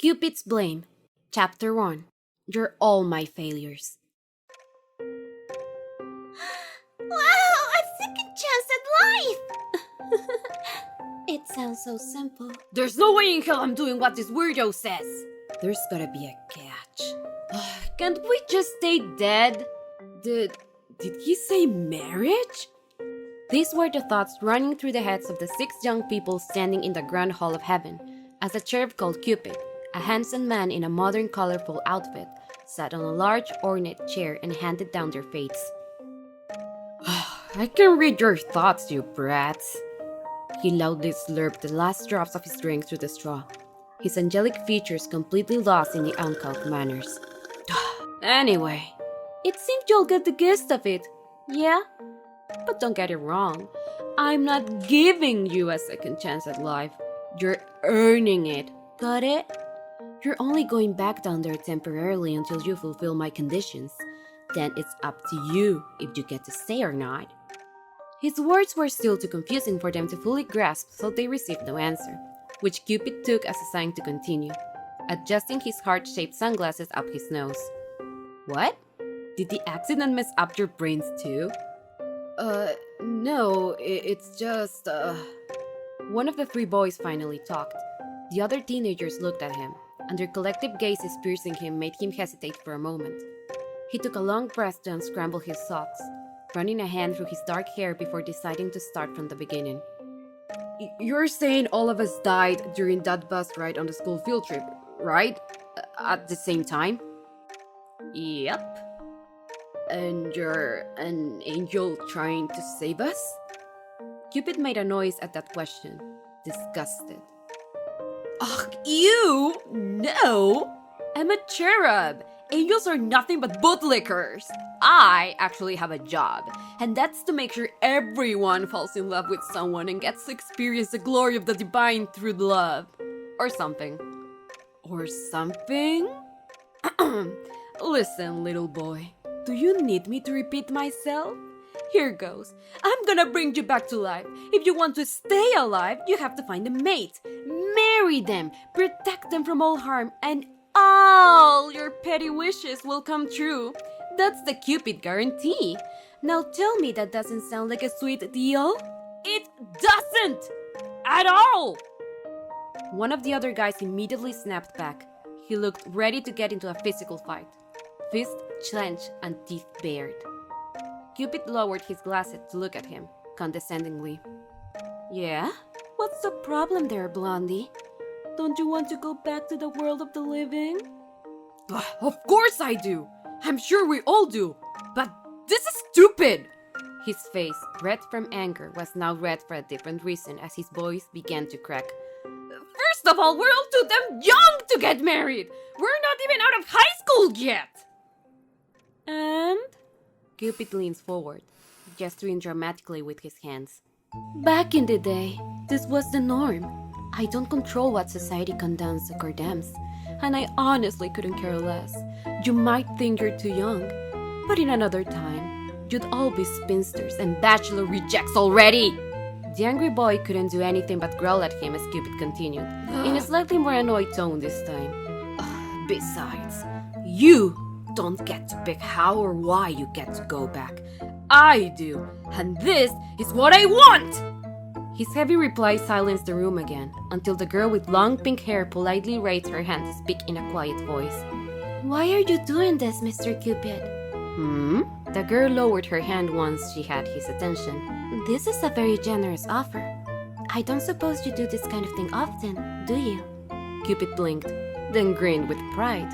Cupid's Blame, Chapter 1. You're all my failures. Wow, a second chance at life! It sounds so simple. There's no way in hell I'm doing what this weirdo says. There's gotta be a catch. Can't we just stay dead? Did he say marriage? These were the thoughts running through the heads of the 6 young people standing in the grand hall of heaven, as a cherub called Cupid, a handsome man in a modern colorful outfit, sat on a large ornate chair and handed down their fates. I can read your thoughts, you brats. He loudly slurped the last drops of his drink through the straw, his angelic features completely lost in the uncouth manners. Anyway, it seems you'll get the gist of it, yeah? But don't get it wrong, I'm not giving you a second chance at life. You're earning it, got it? You're only going back down there temporarily until you fulfill my conditions. Then it's up to you if you get to stay or not. His words were still too confusing for them to fully grasp, so they received no answer, which Cupid took as a sign to continue, adjusting his heart-shaped sunglasses up his nose. What? Did the accident mess up your brains too? No, it's just, One of the 3 boys finally talked. The other teenagers looked at him, and their collective gazes piercing him made him hesitate for a moment. He took a long breath to unscramble his thoughts, running a hand through his dark hair before deciding to start from the beginning. You're saying all of us died during that bus ride on the school field trip, right? At the same time? Yep. And you're an angel trying to save us? Cupid made a noise at that question, disgusted. Ugh, you? No! I'm a cherub! Angels are nothing but bootlickers! I actually have a job, and that's to make sure everyone falls in love with someone and gets to experience the glory of the divine through love. Or something. Or something? Listen, little boy. Do you need me to repeat myself? Here goes. I'm gonna bring you back to life. If you want to stay alive, you have to find a mate. Marry them, protect them from all harm, and all your petty wishes will come true. That's the Cupid guarantee. Now tell me that doesn't sound like a sweet deal? It doesn't! At all! One of the other guys immediately snapped back. He looked ready to get into a physical fight. Fist clenched and teeth bared. Cupid lowered his glasses to look at him, condescendingly. Yeah? What's the problem there, Blondie? Don't you want to go back to the world of the living? Of course I do! I'm sure we all do! But this is stupid! His face, red from anger, was now red for a different reason as his voice began to crack. First of all, we're all too damn young to get married! We're not even out of high school yet! And? Cupid leans forward, gesturing dramatically with his hands. Back in the day, this was the norm. I don't control what society condones or condemns, and I honestly couldn't care less. You might think you're too young, but in another time, you'd all be spinsters and bachelor rejects already! The angry boy couldn't do anything but growl at him as Cupid continued, in a slightly more annoyed tone this time. Besides, you don't get to pick how or why you get to go back. I do, and this is what I want! His heavy reply silenced the room again, until the girl with long pink hair politely raised her hand to speak in a quiet voice. Why are you doing this, Mr. Cupid? The girl lowered her hand once she had his attention. This is a very generous offer. I don't suppose you do this kind of thing often, do you? Cupid blinked, then grinned with pride.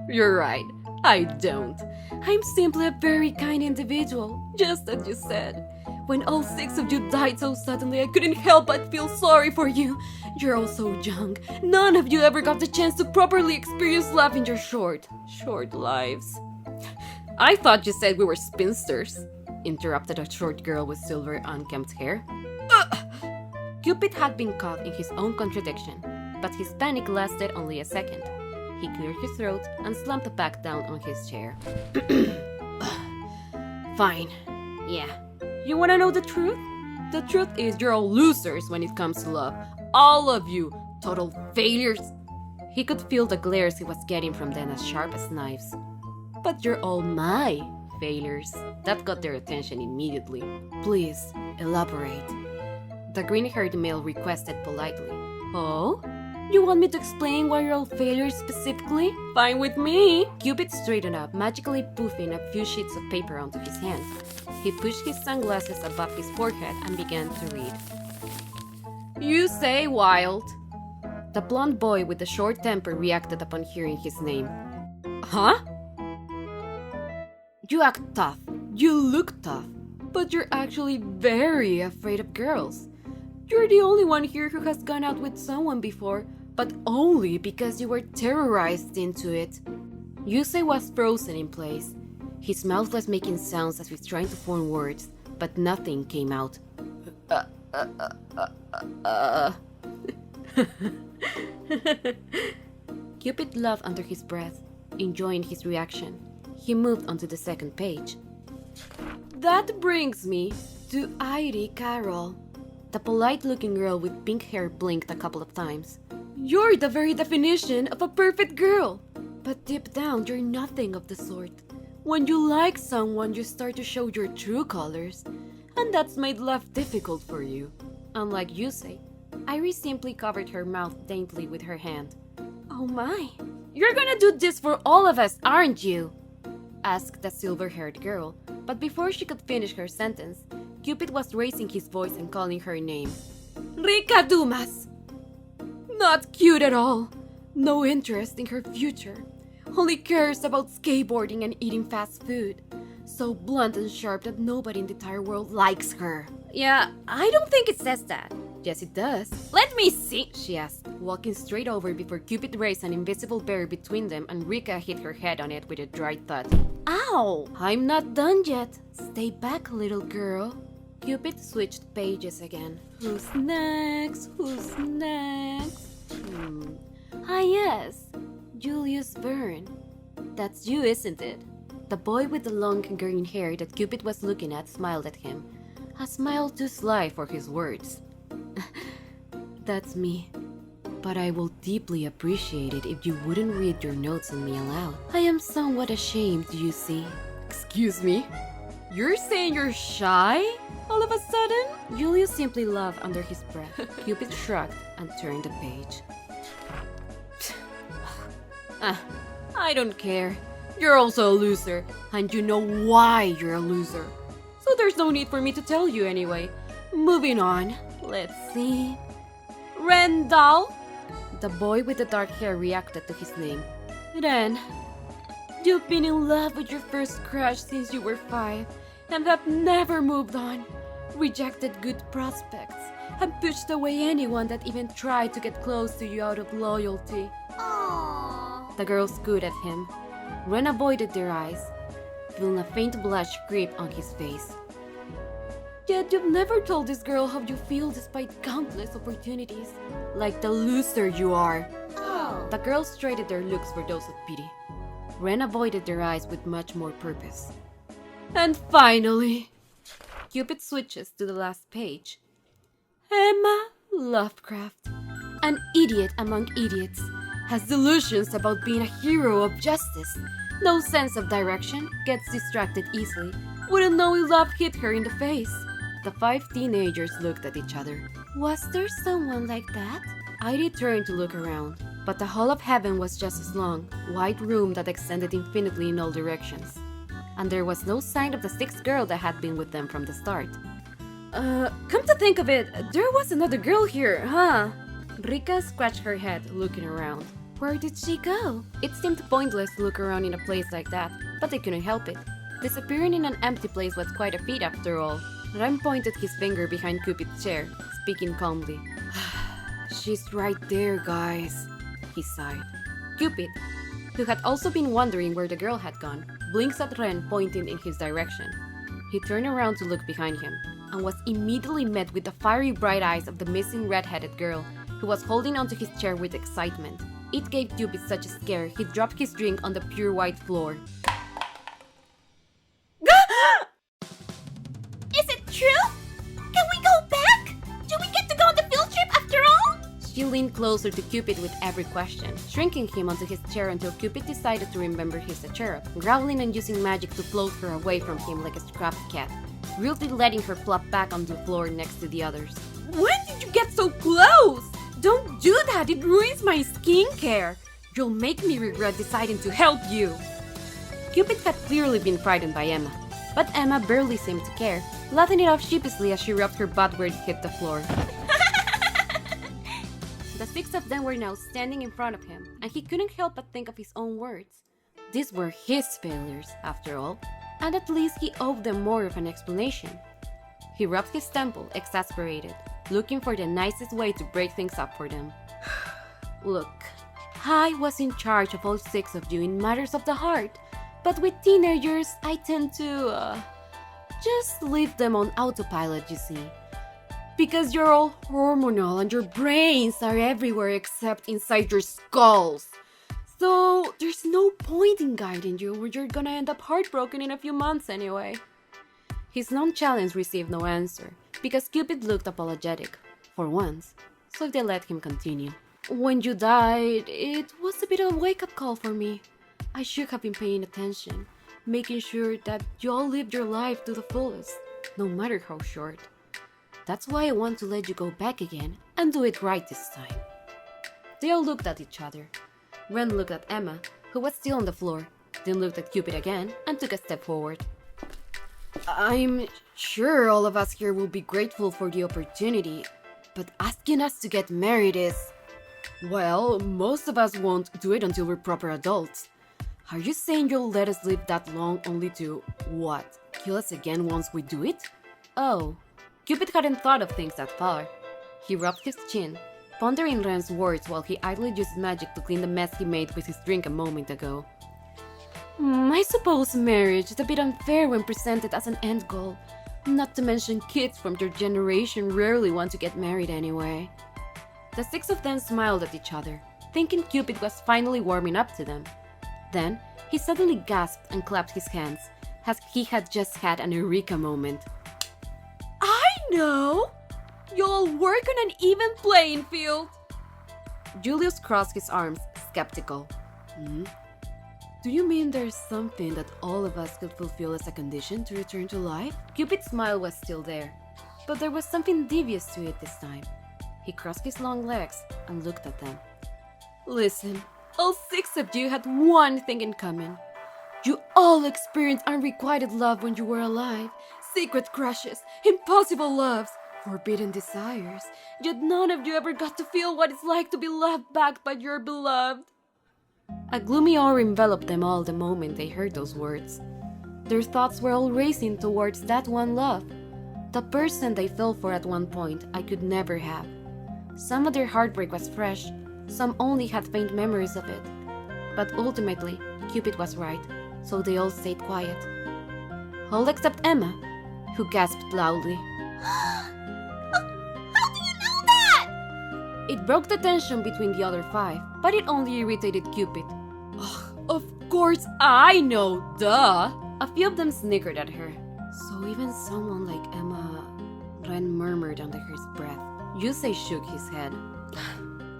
You're right. I don't. I'm simply a very kind individual, just as you said. When all 6 of you died so suddenly, I couldn't help but feel sorry for you. You're all so young. None of you ever got the chance to properly experience love in your short lives. I thought you said we were spinsters, interrupted a short girl with silver unkempt hair. Cupid had been caught in his own contradiction, but his panic lasted only a second. He cleared his throat and slumped back down on his chair. Fine. Yeah. You wanna know the truth? The truth is you're all losers when it comes to love. All of you. Total failures. He could feel the glares he was getting from them as sharp as knives. But you're all my failures. That got their attention immediately. Please, elaborate. The green-haired male requested politely. Oh? You want me to explain why you're all failures specifically? Fine with me. Cupid straightened up, magically poofing a few sheets of paper onto his hand. He pushed his sunglasses above his forehead and began to read. You say wild. The blonde boy with the short temper reacted upon hearing his name. Huh? You act tough. You look tough. But you're actually very afraid of girls. You're the only one here who has gone out with someone before, but only because you were terrorized into it. Yusei was frozen in place. His mouth was making sounds as if trying to form words, but nothing came out. Cupid laughed under his breath, enjoying his reaction. He moved onto the second page. That brings me to Irie Carol. The polite-looking girl with pink hair blinked a couple of times. You're the very definition of a perfect girl. But deep down, you're nothing of the sort. When you like someone, you start to show your true colors. And that's made love difficult for you. Unlike Yusei, Irie simply covered her mouth daintily with her hand. Oh my. You're gonna do this for all of us, aren't you? Asked the silver-haired girl. But before she could finish her sentence, Cupid was raising his voice and calling her name. Rika Dumas! Not cute at all. No interest in her future. Only cares about skateboarding and eating fast food. So blunt and sharp that nobody in the entire world likes her. Yeah, I don't think it says that. Yes, it does. Let me see, she asked, walking straight over before Cupid raised an invisible barrier between them and Rika hit her head on it with a dry thud. Ow! I'm not done yet. Stay back, little girl. Cupid switched pages again. Who's next? Who's next? Ah yes, Julius Verne. That's you, isn't it? The boy with the long green hair that Cupid was looking at smiled at him. A smile too sly for his words. That's me. But I will deeply appreciate it if you wouldn't read your notes on me aloud. I am somewhat ashamed, you see. Excuse me? You're saying you're shy? All of a sudden? Julius simply laughed under his breath. Cupid shrugged and turned the page. I don't care. You're also a loser, and you know why you're a loser. So there's no need for me to tell you anyway. Moving on. Let's see. Rendal? The boy with the dark hair reacted to his name. Ren, you've been in love with your first crush since you were 5, and have never moved on. Rejected good prospects, and pushed away anyone that even tried to get close to you out of loyalty. Aww. The girls cooed at him. Ren avoided their eyes, feeling a faint blush creep on his face. Yet you've never told this girl how you feel despite countless opportunities. Like the loser you are. Oh. The girls traded their looks for those of pity. Ren avoided their eyes with much more purpose. And finally, Cupid switches to the last page. Emma Lovecraft, an idiot among idiots, has delusions about being a hero of justice. No sense of direction, gets distracted easily, wouldn't know if love hit her in the face. The 5 teenagers looked at each other. Was there someone like that? Irie turned to look around, but the hall of heaven was just as long, wide room that extended infinitely in all directions. And there was no sign of the 6th girl that had been with them from the start. Come to think of it, there was another girl here, huh? Rika scratched her head, looking around. Where did she go? It seemed pointless to look around in a place like that, but they couldn't help it. Disappearing in an empty place was quite a feat after all. Ram pointed his finger behind Cupid's chair, speaking calmly. She's right there, guys, he sighed. Cupid, who had also been wondering where the girl had gone, blinks at Ren pointing in his direction. He turned around to look behind him, and was immediately met with the fiery bright eyes of the missing red-headed girl, who was holding onto his chair with excitement. It gave Cupid such a scare, he dropped his drink on the pure white floor. Is it true? Can we go back? Do we get to go on the field trip after all? She leaned closer to Cupid with every question, shrinking him onto his chair until Cupid decided to remember he's a cherub, growling and using magic to float her away from him like a scrapped cat, rudely letting her plop back onto the floor next to the others. When did you get so close? Don't do that, it ruins my skincare. You'll make me regret deciding to help you. Cupid had clearly been frightened by Emma, but Emma barely seemed to care, laughing it off sheepishly as she rubbed her butt where it hit the floor. The six of them were now standing in front of him, and he couldn't help but think of his own words. These were his failures, after all, and at least he owed them more of an explanation. He rubbed his temple, exasperated, looking for the nicest way to break things up for them. Look, I was in charge of all six of you in matters of the heart, but with teenagers, I tend to, just leave them on autopilot, you see. Because you're all hormonal and your brains are everywhere except inside your skulls. So there's no point in guiding you where you're gonna end up heartbroken in a few months anyway. His non-challenge received no answer because Cupid looked apologetic, for once, so they let him continue. When you died, it was a bit of a wake-up call for me. I should have been paying attention, making sure that you all lived your life to the fullest, no matter how short. That's why I want to let you go back again and do it right this time. They all looked at each other. Ren looked at Emma, who was still on the floor, then looked at Cupid again and took a step forward. I'm sure all of us here will be grateful for the opportunity, but asking us to get married is... Well, most of us won't do it until we're proper adults. Are you saying you'll let us live that long only to, what, kill us again once we do it? Oh, Cupid hadn't thought of things that far. He rubbed his chin, pondering Ren's words while he idly used magic to clean the mess he made with his drink a moment ago. I suppose marriage is a bit unfair when presented as an end goal. Not to mention kids from your generation rarely want to get married anyway. The six of them smiled at each other, thinking Cupid was finally warming up to them. Then, he suddenly gasped and clapped his hands, as he had just had an eureka moment. I know! You'll work on an even playing field! Julius crossed his arms, skeptical. Do you mean there's something that all of us could fulfill as a condition to return to life? Cupid's smile was still there, but there was something devious to it this time. He crossed his long legs and looked at them. Listen, all six of you had one thing in common. You all experienced unrequited love when you were alive. Secret crushes, impossible loves, forbidden desires. Yet none of you ever got to feel what it's like to be loved back by your beloved. A gloomy aura enveloped them all the moment they heard those words. Their thoughts were all racing towards that one love. The person they fell for at one point I could never have. Some of their heartbreak was fresh, some only had faint memories of it. But ultimately, Cupid was right, so they all stayed quiet. All except Emma, who gasped loudly. How do you know that? It broke the tension between the other five, but it only irritated Cupid. Of course I know, duh! A few of them snickered at her. So even someone like Emma... Ren murmured under his breath. Yusei shook his head.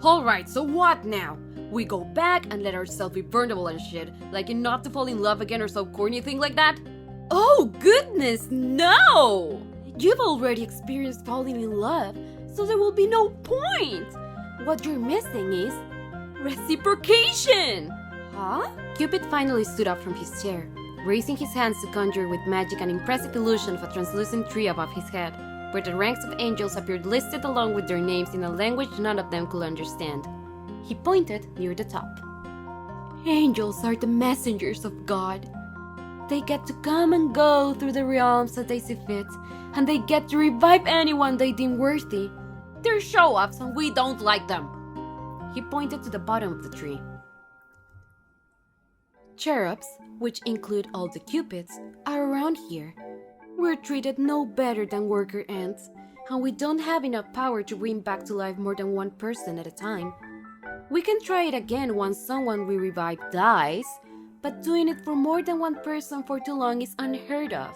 Alright, so what now? We go back and let ourselves be vulnerable and shit, like in Not to Fall in Love Again or some corny thing like that? Oh goodness, no! You've already experienced falling in love, so there will be no point! What you're missing is... reciprocation! Huh? Cupid finally stood up from his chair, raising his hands to conjure with magic an impressive illusion of a translucent tree above his head, where the ranks of angels appeared listed along with their names in a language none of them could understand. He pointed near the top. Angels are the messengers of God. They get to come and go through the realms as they see fit, and they get to revive anyone they deem worthy. They're show-offs and we don't like them. He pointed to the bottom of the tree. Cherubs, which include all the Cupids, are around here. We're treated no better than worker ants, and we don't have enough power to bring back to life more than one person at a time. We can try it again once someone we revive dies, but doing it for more than one person for too long is unheard of.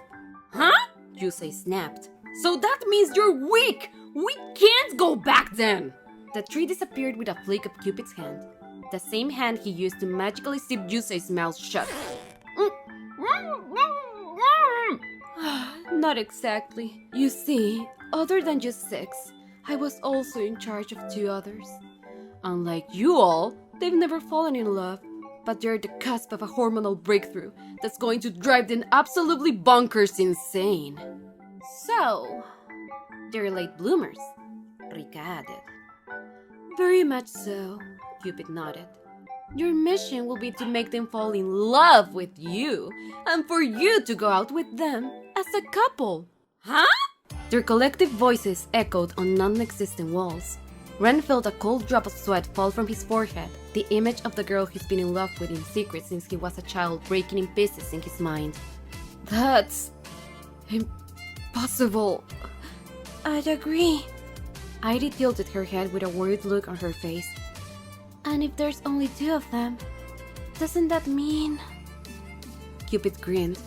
Huh? Yusei snapped. So that means you're weak! We can't go back then! The tree disappeared with a flick of Cupid's hand. The same hand he used to magically zip Yusei's mouth shut. Not exactly. You see, other than just sex, I was also in charge of 2 others. Unlike you all, they've never fallen in love, but they're at the cusp of a hormonal breakthrough that's going to drive them absolutely bonkers insane. So, they're late bloomers, Rika added. Very much so, Cupid nodded. Your mission will be to make them fall in love with you, and for you to go out with them as a couple. Huh? Their collective voices echoed on non-existent walls. Ren felt a cold drop of sweat fall from his forehead, the image of the girl he's been in love with in secret since he was a child breaking in pieces in his mind. That's impossible. I'd agree. Heidi tilted her head with a worried look on her face. And if there's only 2 of them, doesn't that mean... Cupid grinned,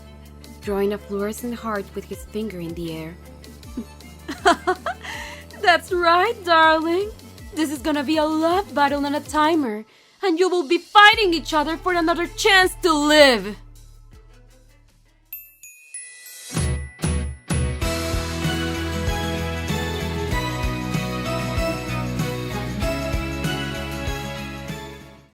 drawing a fluorescent heart with his finger in the air. That's right, darling. This is gonna be a love battle and a timer, and you will be fighting each other for another chance to live.